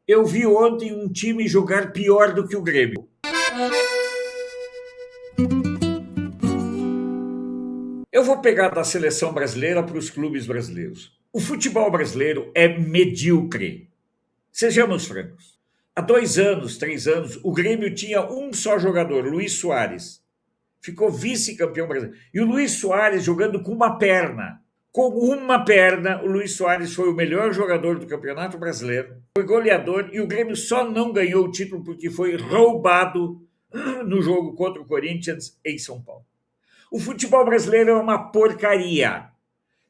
Eu vi ontem um time jogar pior do que o Grêmio. Eu vou pegar da seleção brasileira para os clubes brasileiros. O futebol brasileiro é medíocre. Sejamos francos. Há 2 anos, 3 anos, o Grêmio tinha um só jogador, Luiz Soares. Ficou vice-campeão brasileiro. E o Luiz Soares jogando com uma perna. Com uma perna, o Luiz Soares foi o melhor jogador do Campeonato Brasileiro. Foi goleador e o Grêmio só não ganhou o título porque foi roubado no jogo contra o Corinthians em São Paulo. O futebol brasileiro é uma porcaria.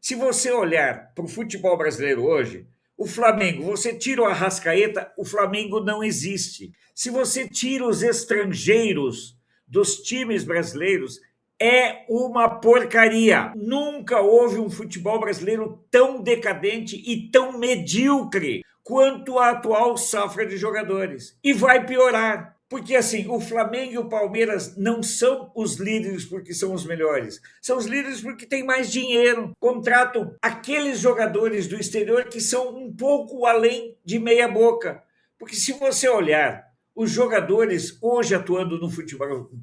Se você olhar para o futebol brasileiro hoje, o Flamengo, você tira o Arrascaeta, o Flamengo não existe. Se você tira os estrangeiros dos times brasileiros, é uma porcaria. Nunca houve um futebol brasileiro tão decadente e tão medíocre quanto a atual safra de jogadores. E vai piorar. Porque assim, o Flamengo e o Palmeiras não são os líderes porque são os melhores. São os líderes porque têm mais dinheiro. Contratam aqueles jogadores do exterior que são um pouco além de meia boca. Porque se você olhar os jogadores hoje atuando no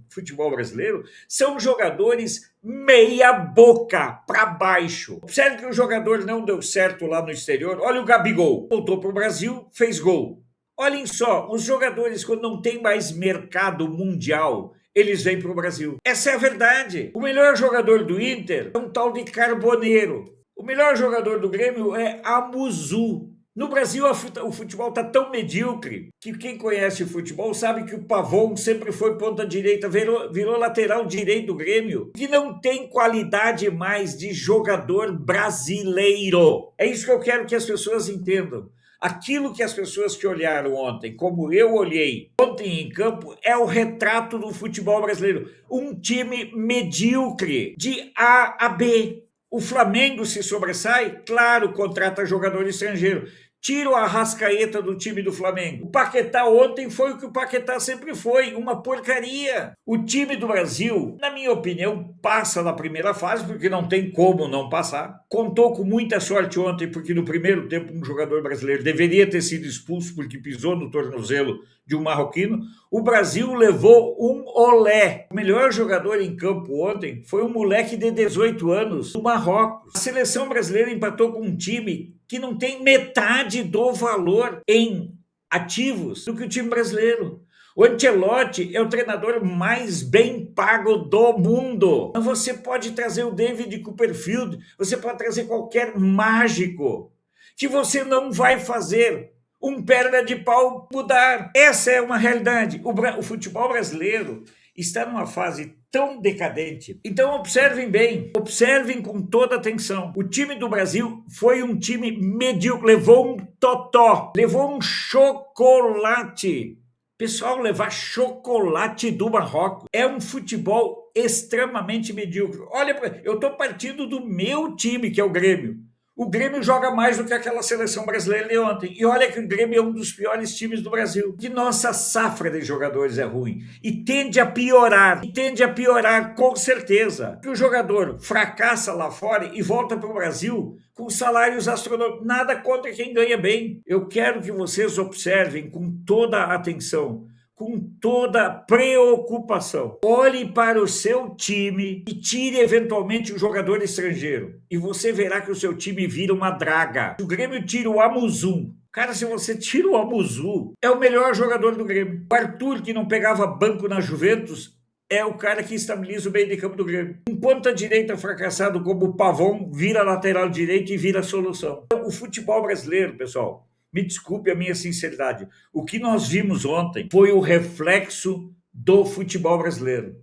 futebol brasileiro são jogadores meia boca para baixo. Observe que o jogador não deu certo lá no exterior. Olha o Gabigol. Voltou para o Brasil, fez gol. Olhem só, os jogadores, quando não tem mais mercado mundial, eles vêm para o Brasil. Essa é a verdade. O melhor jogador do Inter é um tal de Carboneiro. O melhor jogador do Grêmio é Amuzu. No Brasil, o futebol está tão medíocre que quem conhece futebol sabe que o Pavon sempre foi ponta direita, virou lateral direito do Grêmio, que não tem qualidade mais de jogador brasileiro. É isso que eu quero que as pessoas entendam. Aquilo que as pessoas que olharam ontem, como eu olhei ontem em campo, é o retrato do futebol brasileiro. Um time medíocre, de A a B. O Flamengo se sobressai, claro, contrata jogador estrangeiro. Tira o Arrascaeta do time do Flamengo. O Paquetá ontem foi o que o Paquetá sempre foi, uma porcaria. O time do Brasil, na minha opinião, passa na primeira fase, porque não tem como não passar. Contou com muita sorte ontem, porque no primeiro tempo um jogador brasileiro deveria ter sido expulso porque pisou no tornozelo de um marroquino. O Brasil levou um olé. O melhor jogador em campo ontem foi um moleque de 18 anos do Marrocos. A seleção brasileira empatou com um time que não tem metade do valor em ativos do que o time brasileiro. O Ancelotti é o treinador mais bem pago do mundo. Você pode trazer o David Copperfield, você pode trazer qualquer mágico, que você não vai fazer um perna de pau mudar. Essa é uma realidade. O futebol brasileiro está numa fase tão decadente. Então observem bem, observem com toda atenção. O time do Brasil foi um time medíocre, levou um totó, levou um chocolate. Pessoal, levar chocolate do Marrocos é um futebol extremamente medíocre. Olha, eu estou partindo do meu time, que é o Grêmio. O Grêmio joga mais do que aquela seleção brasileira de ontem. E olha que o Grêmio é um dos piores times do Brasil. Que nossa safra de jogadores é ruim. E tende a piorar. E tende a piorar com certeza. Que o jogador fracassa lá fora e volta para o Brasil com salários astronômicos. Nada contra quem ganha bem. Eu quero que vocês observem com toda a atenção, com toda preocupação. Olhe para o seu time e tire eventualmente um jogador estrangeiro. E você verá que o seu time vira uma draga. O Grêmio tira o Amuzu. Cara, se você tira o Amuzu, é o melhor jogador do Grêmio. O Arthur, que não pegava banco na Juventus, é o cara que estabiliza o meio de campo do Grêmio. Um ponta-direita fracassado como o Pavon vira lateral direito e vira solução. Então, o futebol brasileiro, pessoal, me desculpe a minha sinceridade, o que nós vimos ontem foi o reflexo do futebol brasileiro.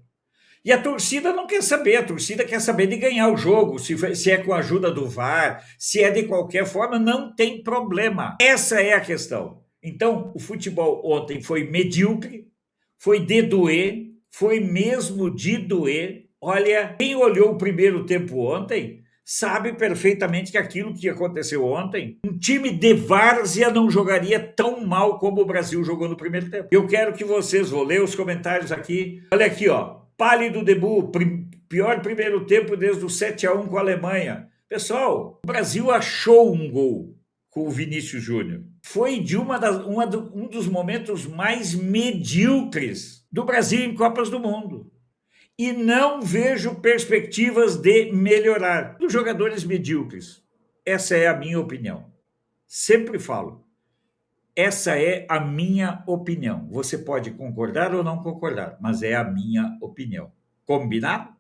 E a torcida não quer saber, a torcida quer saber de ganhar o jogo, se é com a ajuda do VAR, se é de qualquer forma, não tem problema. Essa é a questão. Então, o futebol ontem foi medíocre, foi de doer, foi mesmo de doer. Olha, quem olhou o primeiro tempo ontem sabe perfeitamente que aquilo que aconteceu ontem, um time de várzea não jogaria tão mal como o Brasil jogou no primeiro tempo. Eu quero que vocês, vou ler os comentários aqui. Olha aqui, ó. Pálido debut, pior primeiro tempo desde o 7-1 com a Alemanha. Pessoal, o Brasil achou um gol com o Vinícius Júnior. Foi de um dos momentos mais medíocres do Brasil em Copas do Mundo. E não vejo perspectivas de melhorar dos jogadores medíocres. Essa é a minha opinião. Sempre falo. Essa é a minha opinião. Você pode concordar ou não concordar, mas é a minha opinião. Combinado?